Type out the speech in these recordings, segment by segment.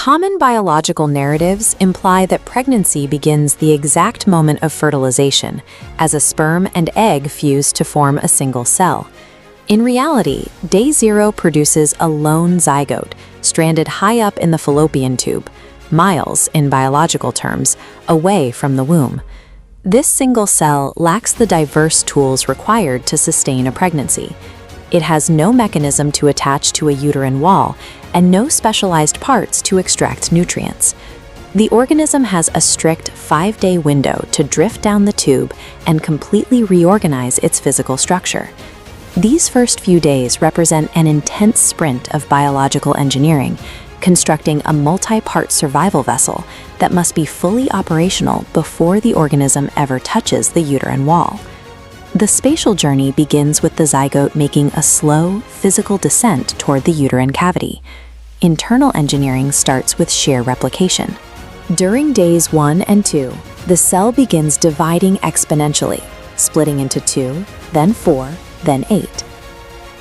Common biological narratives imply that pregnancy begins the exact moment of fertilization, as a sperm and egg fuse to form a single cell. In reality, day 0 produces a lone zygote, stranded high up in the fallopian tube, miles, in biological terms, away from the womb. This single cell lacks the diverse tools required to sustain a pregnancy. It has no mechanism to attach to a uterine wall and no specialized parts to extract nutrients. The organism has a strict 5-day window to drift down the tube and completely reorganize its physical structure. These first few days represent an intense sprint of biological engineering, constructing a multi-part survival vessel that must be fully operational before the organism ever touches the uterine wall. The spatial journey begins with the zygote making a slow, physical descent toward the uterine cavity. Internal engineering starts with shear replication. During days 1 and 2, the cell begins dividing exponentially, splitting into 2, then 4, then 8.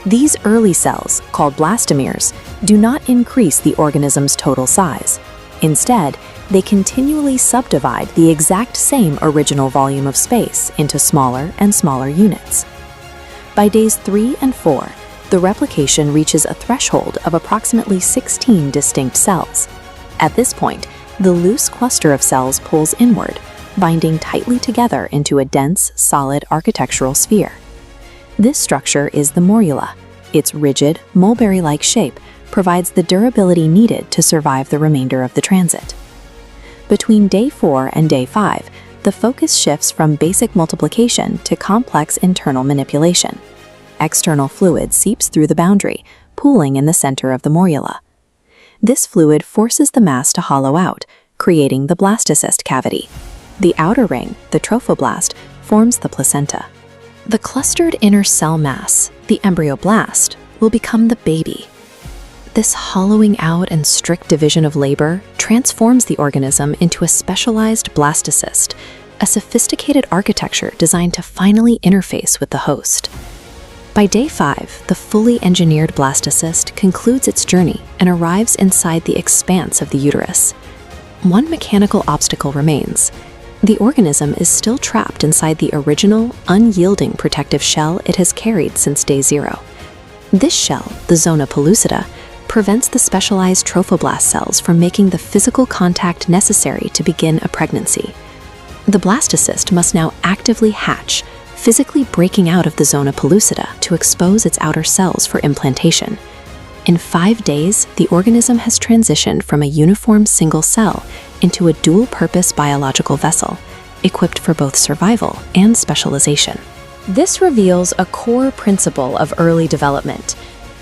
These early cells, called blastomeres, do not increase the organism's total size. Instead, they continually subdivide the exact same original volume of space into smaller and smaller units. By days 3 and 4, the replication reaches a threshold of approximately 16 distinct cells. At this point, the loose cluster of cells pulls inward, binding tightly together into a dense, solid architectural sphere. This structure is the morula. Its rigid, mulberry-like shape provides the durability needed to survive the remainder of the transit. Between day 4 and day 5, the focus shifts from basic multiplication to complex internal manipulation. External fluid seeps through the boundary, pooling in the center of the morula. This fluid forces the mass to hollow out, creating the blastocyst cavity. The outer ring, the trophoblast, forms the placenta. The clustered inner cell mass, the embryoblast, will become the baby. This hollowing out and strict division of labor transforms the organism into a specialized blastocyst, a sophisticated architecture designed to finally interface with the host. By day 5, the fully engineered blastocyst concludes its journey and arrives inside the expanse of the uterus. One mechanical obstacle remains. The organism is still trapped inside the original, unyielding protective shell it has carried since day 0. This shell, the zona pellucida, prevents the specialized trophoblast cells from making the physical contact necessary to begin a pregnancy. The blastocyst must now actively hatch, physically breaking out of the zona pellucida to expose its outer cells for implantation. In 5 days, the organism has transitioned from a uniform single cell into a dual-purpose biological vessel, equipped for both survival and specialization. This reveals a core principle of early development.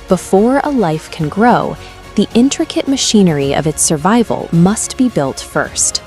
Before a life can grow, the intricate machinery of its survival must be built first.